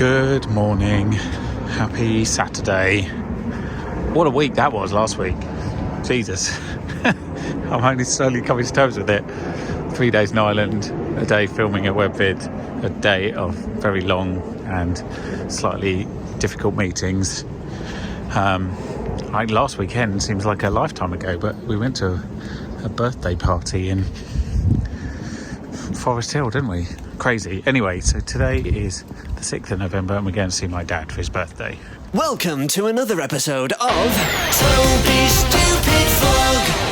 Good morning. Happy Saturday. What a week that was last week. Jesus. I'm only slowly coming to terms with it. 3 days in Ireland, a day filming a web vid, a day of very long and slightly difficult meetings. Last weekend seems like a lifetime ago, but we went to a birthday party in Forest Hill, didn't we? Crazy. Anyway, so today is the 6th of November and we're going to see my dad for his birthday. Welcome to another episode of Toby's Stupid Vlog.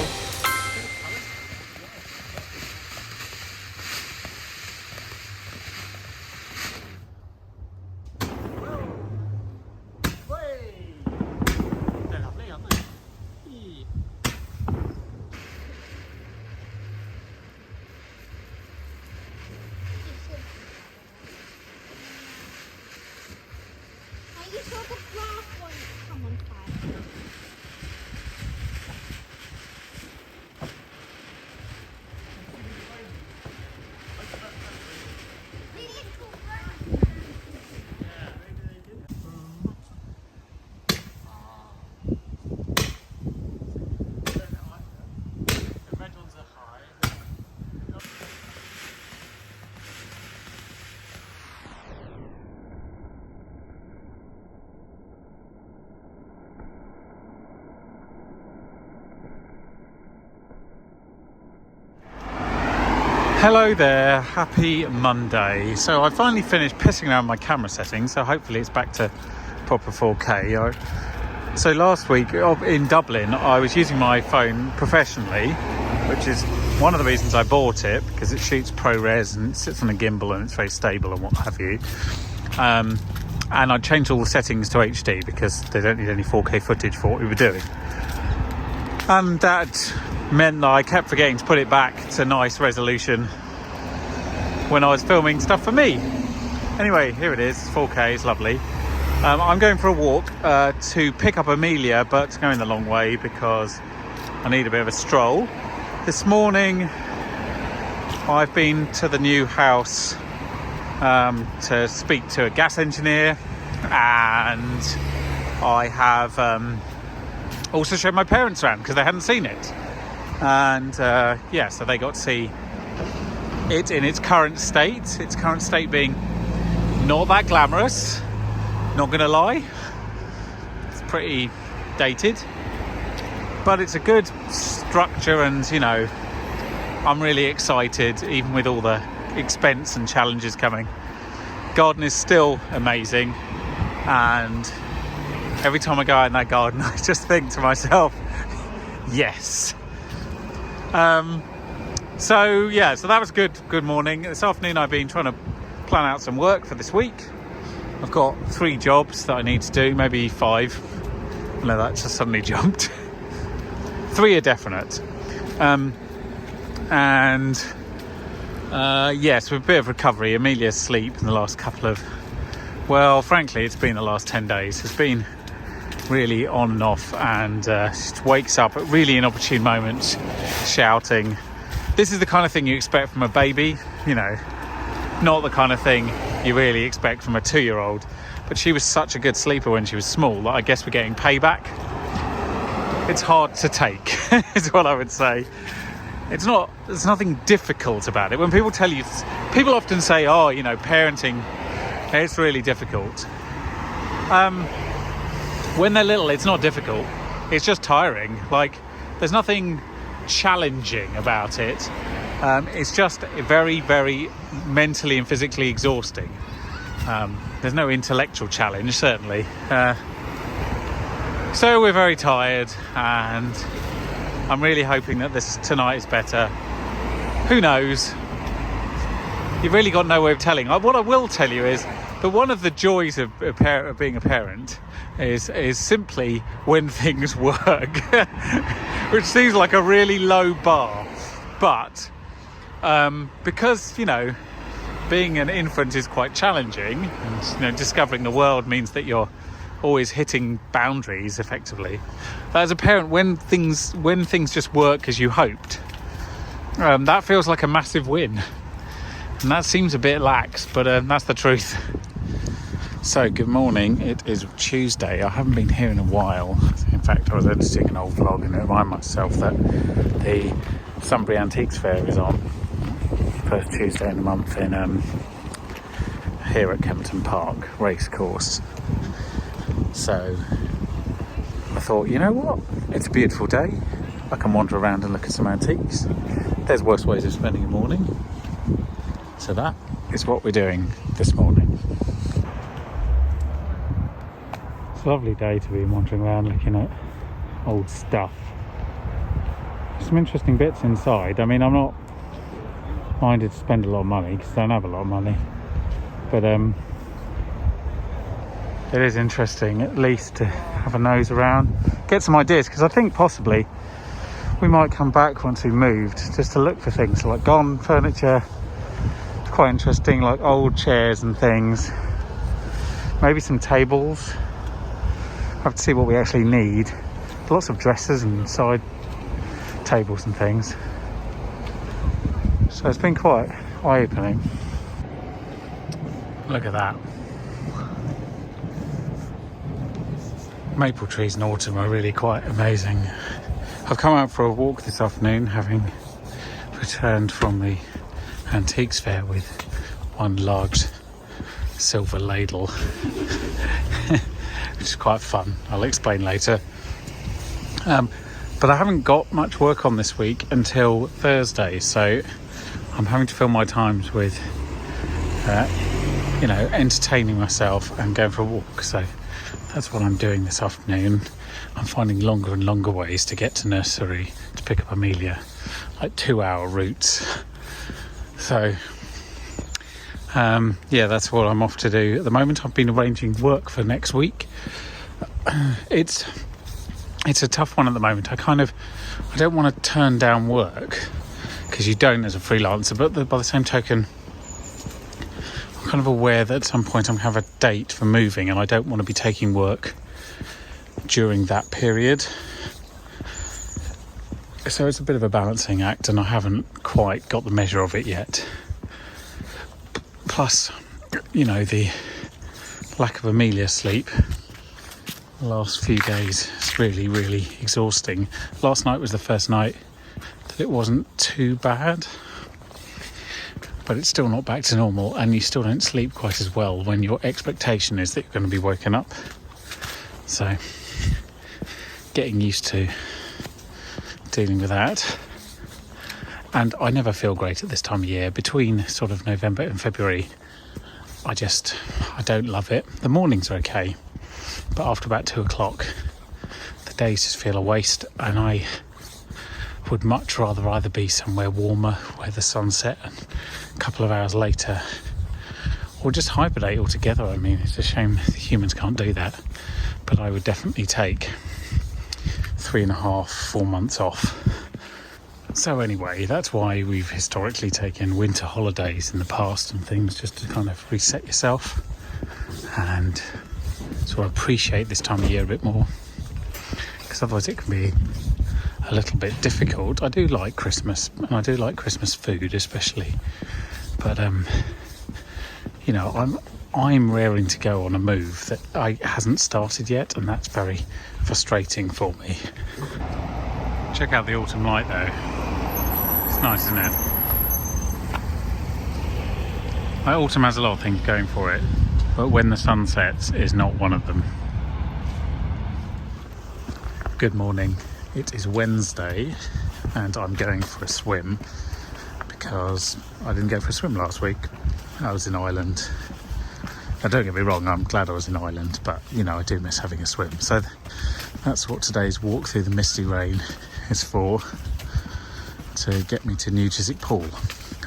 You saw the black one come on fire. Hello there, happy Monday. So I finally finished pissing around my camera settings, so hopefully it's back to proper 4K. So last week in Dublin, I was using my phone professionally, which is one of the reasons I bought it, because it shoots ProRes and it sits on a gimbal and it's very stable and what have you. And I changed all the settings to HD because they don't need any 4K footage for what we were doing. And that meant that I kept forgetting to put it back to nice resolution when I was filming stuff for me. Anyway, here it is, 4K, it's lovely. I'm going for a walk to pick up Amelia, but going the long way because I need a bit of a stroll. This morning I've been to the new house to speak to a gas engineer, and I have also showed my parents around because they hadn't seen it. And so they got to see it in its current state being not that glamorous, not gonna lie. It's pretty dated, but it's a good structure, and you know, I'm really excited even with all the expense and challenges coming. Garden is still amazing, and every time I go out in that garden I just think to myself, yes. So that was good morning. This afternoon I've been trying to plan out some work for this week. I've got 3 jobs that I need to do, maybe 5. No, that just suddenly jumped. 3 are definite. So a bit of recovery. Amelia's sleep in the last couple of, well, frankly, it's been the last 10 days. It's been really on and off, and she wakes up at really inopportune moments shouting. This is the kind of thing you expect from a baby, you know, not the kind of thing you really expect from a 2-year-old. But she was such a good sleeper when she was small that I guess we're getting payback. It's hard to take is what I would say. There's nothing difficult about it. When people tell you, people often say, oh, you know, parenting, it's really difficult. When they're little, it's not difficult. It's just tiring. Like, there's nothing challenging about it. It's just very, very mentally and physically exhausting. There's no intellectual challenge, certainly. So we're very tired, and I'm really hoping that tonight is better. Who knows? You've really got no way of telling. What I will tell you is that one of the joys of being a parent is simply when things work, which seems like a really low bar. But because, you know, being an infant is quite challenging, and you know, discovering the world means that you're always hitting boundaries effectively. But as a parent, when things just work as you hoped, that feels like a massive win. And that seems a bit lax, but that's the truth. So good morning, it is Tuesday. I haven't been here in a while. In fact, I was editing an old vlog and remind myself that the Sunbury Antiques Fair is on first Tuesday in the month in here at Kempton Park Racecourse. So I thought, you know what, it's a beautiful day. I can wander around and look at some antiques. There's worse ways of spending a morning. So that is what we're doing this morning. It's a lovely day to be wandering around looking at old stuff. Some interesting bits inside. I mean, I'm not minded to spend a lot of money because I don't have a lot of money. But it is interesting at least to have a nose around, get some ideas, because I think possibly we might come back once we've moved just to look for things like gone furniture. It's quite interesting, like old chairs and things. Maybe some tables. Have to see what we actually need. Lots of dressers and side tables and things. So it's been quite eye-opening. Look at that. Maple trees in autumn are really quite amazing. I've come out for a walk this afternoon, having returned from the Antiques Fair with one large silver ladle. Which is quite fun. I'll explain later. But I haven't got much work on this week until Thursday, so I'm having to fill my times with, entertaining myself and going for a walk. So that's what I'm doing this afternoon. I'm finding longer and longer ways to get to nursery to pick up Amelia, like 2-hour routes. So that's what I'm off to do at the moment. I've been arranging work for next week. It's a tough one at the moment. I don't want to turn down work, because you don't as a freelancer, but by the same token, I'm kind of aware that at some point I'm going to have a date for moving and I don't want to be taking work during that period. So it's a bit of a balancing act and I haven't quite got the measure of it yet. Plus, the lack of Amelia's sleep the last few days is really, really exhausting. Last night was the first night that it wasn't too bad, but it's still not back to normal, and you still don't sleep quite as well when your expectation is that you're going to be woken up. So, getting used to dealing with that. And I never feel great at this time of year. Between sort of November and February, I don't love it. The mornings are okay, but after about 2 o'clock, the days just feel a waste, and I would much rather either be somewhere warmer where the sun set and a couple of hours later, or just hibernate altogether. I mean, it's a shame humans can't do that, but I would definitely take 3.5-4 months off. So anyway, that's why we've historically taken winter holidays in the past and things, just to kind of reset yourself and sort of appreciate this time of year a bit more, because otherwise it can be a little bit difficult. I do like Christmas, and I do like Christmas food especially, but I'm raring to go on a move that hasn't started yet, and that's very frustrating for me. Check out the autumn light though. It's nice, isn't it? Autumn has a lot of things going for it, but when the sun sets is not one of them. Good morning. It is Wednesday and I'm going for a swim because I didn't go for a swim last week. I was in Ireland. Now, don't get me wrong, I'm glad I was in Ireland, but I do miss having a swim. So that's what today's walk through the misty rain is for, to get me to New Chiswick Pool.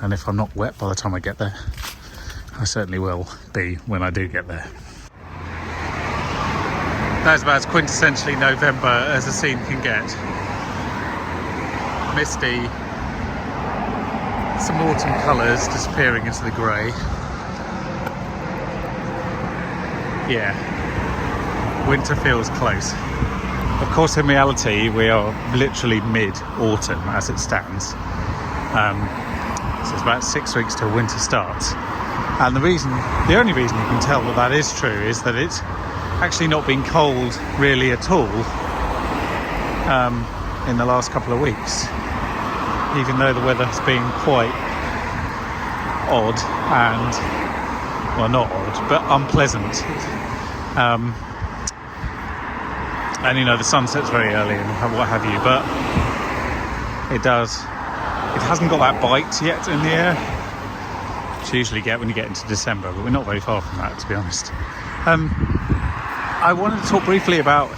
And if I'm not wet by the time I get there, I certainly will be when I do get there. That's about as quintessentially November as a scene can get. Misty, some autumn colours disappearing into the grey. Yeah, winter feels close. Of course, in reality, we are literally mid-autumn as it stands. So it's about 6 weeks till winter starts. And the only reason you can tell that that is true is that it's actually not been cold really at all in the last couple of weeks, even though the weather has been quite odd and, well, not odd, but unpleasant. And you know, the sun sets very early and what have you, but it hasn't got that bite yet in the air, which you usually get when you get into December, but we're not very far from that, to be honest. I wanted to talk briefly about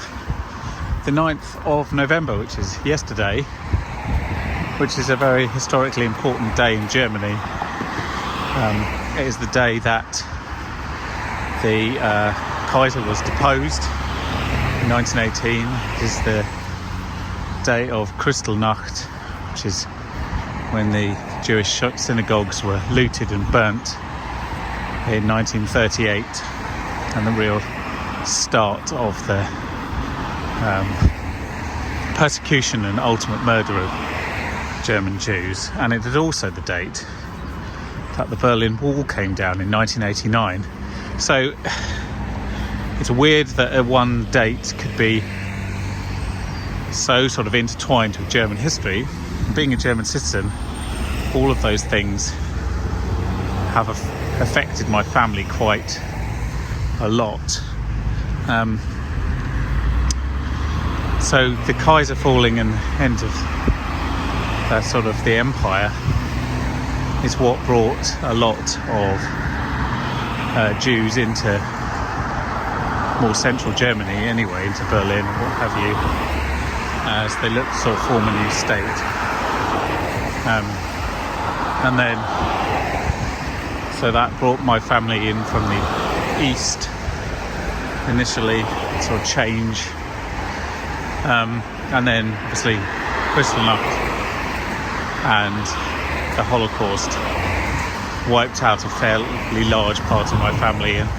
the 9th of November, which is yesterday, which is a very historically important day in Germany. It is the day that the Kaiser was deposed in 1918. It is the day of Kristallnacht, which is when the Jewish synagogues were looted and burnt in 1938, and the real start of the persecution and ultimate murder of German Jews. And it is also the date that the Berlin Wall came down in 1989. So it's weird that one date could be so sort of intertwined with German history. Being a German citizen, all of those things have affected my family quite a lot. So the Kaiser falling and end of the empire is what brought a lot of Jews into more central Germany anyway, into Berlin and what have you, as they looked to sort of form a new state. And then, so that brought my family in from the east initially, sort of change. And then obviously Kristallnacht and the Holocaust wiped out a fairly large part of my family and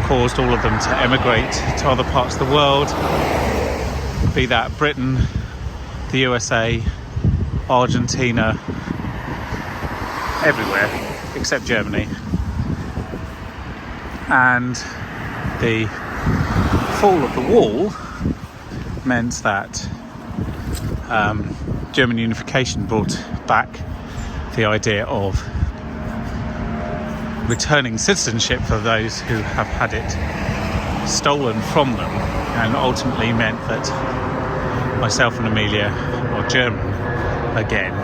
caused all of them to emigrate to other parts of the world, be that Britain, the USA, Argentina, everywhere except Germany. And the fall of the wall meant that German unification brought back the idea of returning citizenship for those who have had it stolen from them, and ultimately meant that myself and Amelia are German again.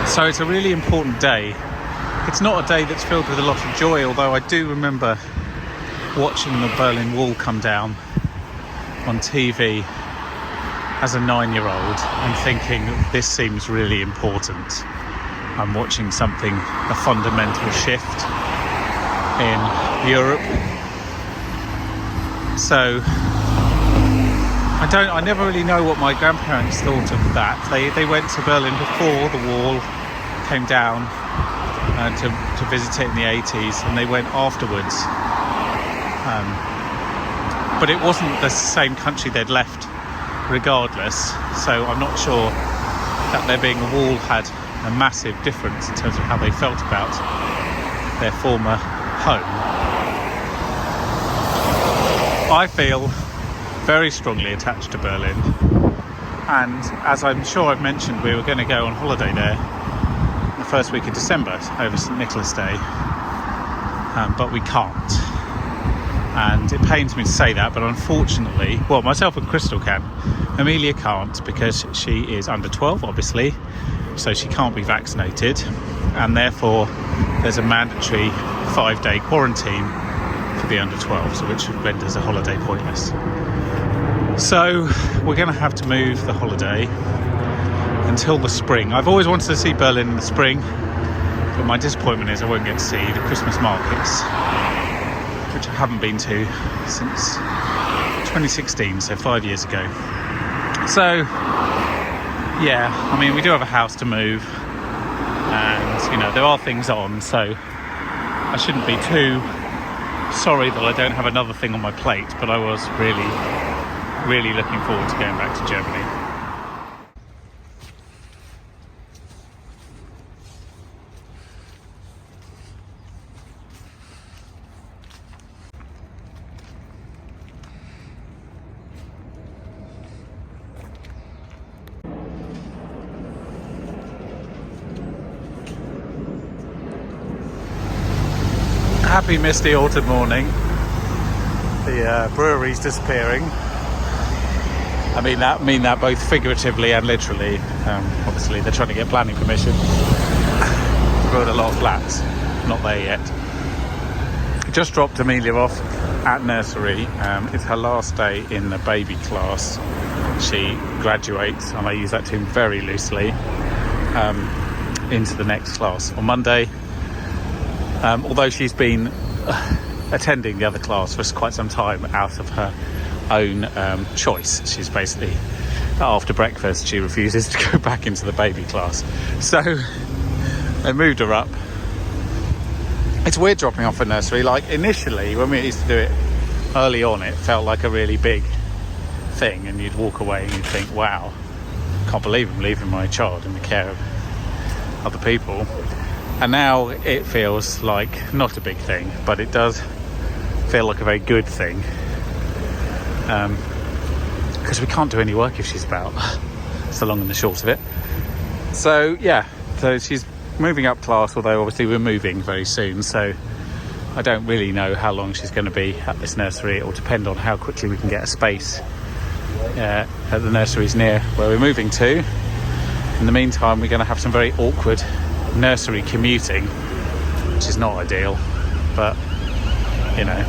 So it's a really important day. It's not a day that's filled with a lot of joy, although I do remember watching the Berlin Wall come down on TV as a 9-year-old and thinking, this seems really important. I'm watching something, a fundamental shift in Europe. So I never really know what my grandparents thought of that. They went to Berlin before the wall came down to visit it in the 80s, and they went afterwards. But it wasn't the same country they'd left regardless, so I'm not sure that there being a wall had a massive difference in terms of how they felt about their former home. I feel very strongly attached to Berlin, and as I'm sure I've mentioned, we were going to go on holiday there the first week of December over St. Nicholas Day, but we can't. And it pains me to say that, but unfortunately, well, myself and Crystal can. Amelia can't because she is under 12, obviously, so she can't be vaccinated, and therefore there's a mandatory 5-day quarantine for the under 12s, which renders a holiday pointless. So we're going to have to move the holiday until the spring. I've always wanted to see Berlin in the spring, but my disappointment is I won't get to see the Christmas markets, which I haven't been to since 2016, so 5 years ago. So yeah, I mean, we do have a house to move, and you know, there are things on, so I shouldn't be too sorry that I don't have another thing on my plate, but I was really looking forward to going back to Germany. Happy misty autumn morning. The brewery's disappearing. I mean that both figuratively and literally. Obviously they're trying to get planning permission to build a lot of flats. Not there yet. Just dropped Amelia off at nursery. It's her last day in the baby class. She graduates, and I use that term very loosely, into the next class on Monday. Although she's been attending the other class for quite some time out of her own choice. She's basically, after breakfast, she refuses to go back into the baby class. So they moved her up. It's weird dropping off at nursery. Like initially, when we used to do it early on, it felt like a really big thing, and you'd walk away and you'd think, wow, can't believe I'm leaving my child in the care of other people. And now it feels like not a big thing, but it does feel like a very good thing, because we can't do any work if she's about. It's the long and the short of it. So yeah, so she's moving up class, although obviously we're moving very soon, so I don't really know how long she's going to be at this nursery. It will depend on how quickly we can get a space at the nurseries near where we're moving to. In the meantime, we're going to have some very awkward nursery commuting, which is not ideal, but you know,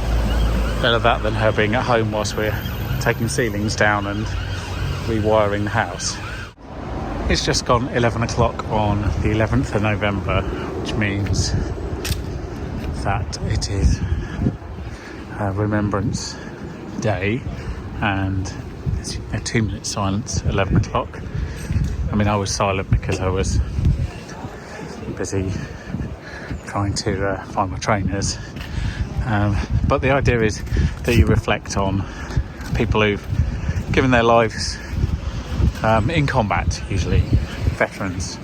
better that than her being at home whilst we're taking ceilings down and rewiring the house. It's just gone 11 o'clock on the 11th of November, which means that it is Remembrance Day, and it's a 2-minute silence at 11 o'clock. I mean, I was silent because I was busy trying to find my trainers. But the idea is that you reflect on people who've given their lives in combat, usually veterans,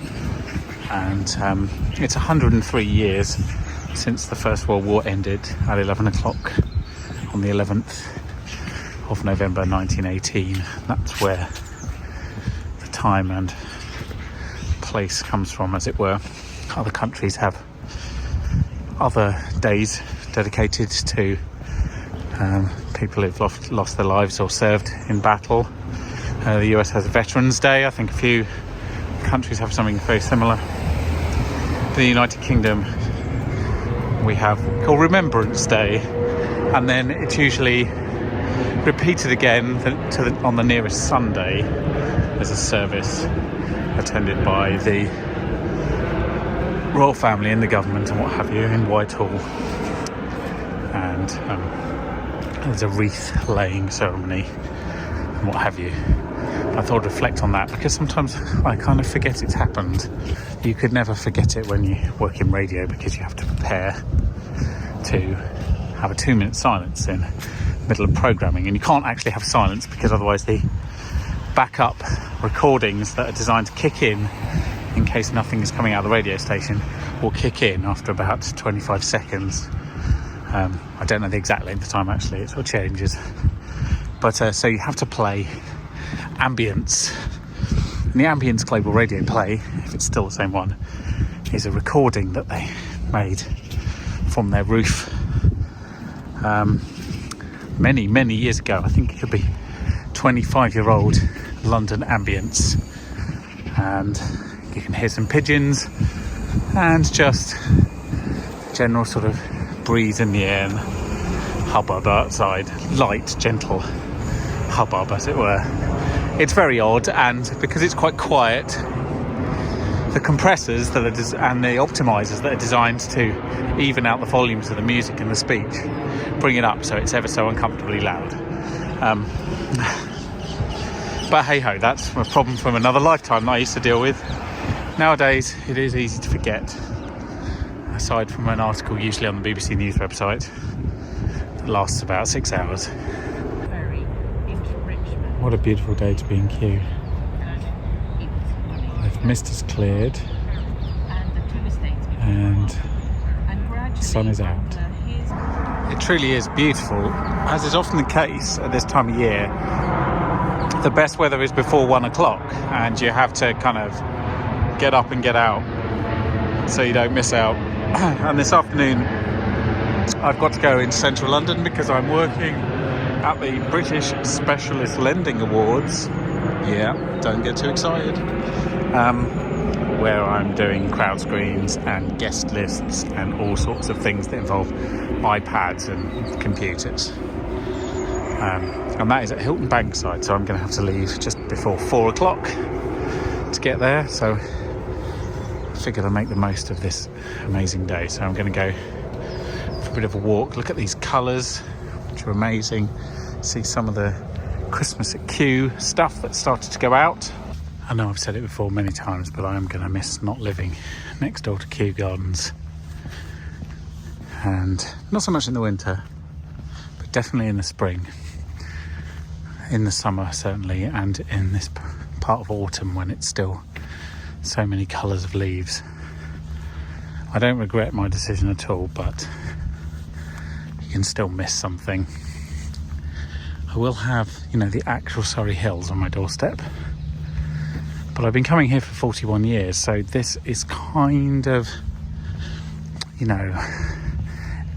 and it's 103 years since the First World War ended at 11 o'clock on the 11th of November 1918. That's where the time and place comes from, as it were. Other countries have other days dedicated to people who've lost their lives or served in battle. The US has Veterans Day. I think a few countries have something very similar. In the United Kingdom, we have called Remembrance Day, and then it's usually repeated again on the nearest Sunday. There's a service attended by the royal family and the government and what have you in Whitehall, and there's a wreath laying ceremony and what have you. I thought I'd reflect on that, because sometimes I kind of forget it's happened. You could never forget it when you work in radio, because you have to prepare to have a 2-minute silence in the middle of programming, and you can't actually have silence because otherwise the backup recordings that are designed to kick in case nothing is coming out of the radio station will kick in after about 25 seconds. I don't know the exact length of time, actually, it sort of changes, but so you have to play ambience. And the ambience Global Radio play, if it's still the same one, is a recording that they made from their roof many years ago. I think it could be 25-year-old London ambience, and you can hear some pigeons and just general sort of breeze in the air and hubbub outside, light, gentle hubbub, as it were. It's very odd, and because it's quite quiet, the compressors that are and the optimizers that are designed to even out the volumes of the music and the speech bring it up so it's ever so uncomfortably loud. But hey ho, that's a problem from another lifetime that I used to deal with. Nowadays it is easy to forget, aside from an article usually on the BBC News website that lasts about 6 hours. What a beautiful day to be in Kew. The mist has cleared and the sun is out. It truly is beautiful. As is often the case at this time of year, the best weather is before 1 o'clock, and you have to kind of get up and get out so you don't miss out. And this afternoon I've got to go into central London because I'm working at the British Specialist Lending Awards. Yeah, don't get too excited. Where I'm doing crowd screens and guest lists and all sorts of things that involve iPads and computers. And that is at Hilton Bankside, so I'm going to have to leave just before 4 o'clock to get there. So I figured I'd make the most of this amazing day. So I'm going to go for a bit of a walk, look at these colours, which are amazing, see some of the Christmas at Kew stuff that started to go out. I know I've said it before many times, but I am going to miss not living next door to Kew Gardens. And not so much in the winter, but definitely in the spring. In the summer, certainly, and in this part of autumn when it's still so many colours of leaves. I don't regret my decision at all, but you can still miss something. I will have, the actual Surrey Hills on my doorstep. But I've been coming here for 41 years, so this is kind of,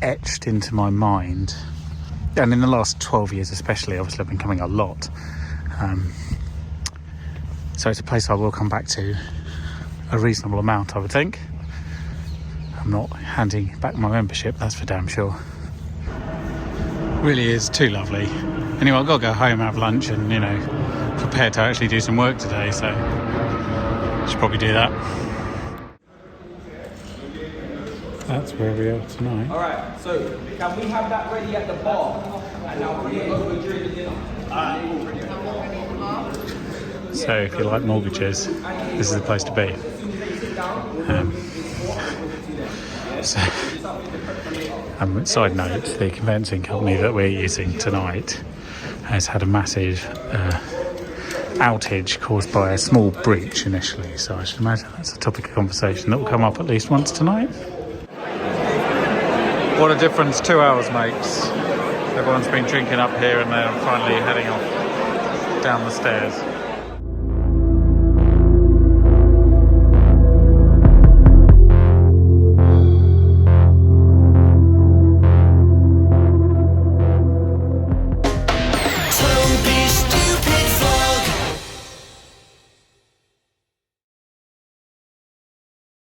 etched into my mind. And in the last 12 years especially, obviously I've been coming a lot. So it's a place I will come back to a reasonable amount, I would think. I'm not handing back my membership, that's for damn sure. Really is too lovely. Anyway, I've got to go home, have lunch and, prepare to actually do some work today, so I should probably do that. That's where we are tonight. Alright, so can we have that ready at the bar? And now bring it over during the dinner. So if you like mortgages, this is the place to be. Side note, the conveyancing company that we're using tonight has had a massive outage caused by a small breach initially, so I should imagine that's a topic of conversation that will come up at least once tonight. What a difference 2 hours makes. Everyone's been drinking up here and they're finally heading off down the stairs.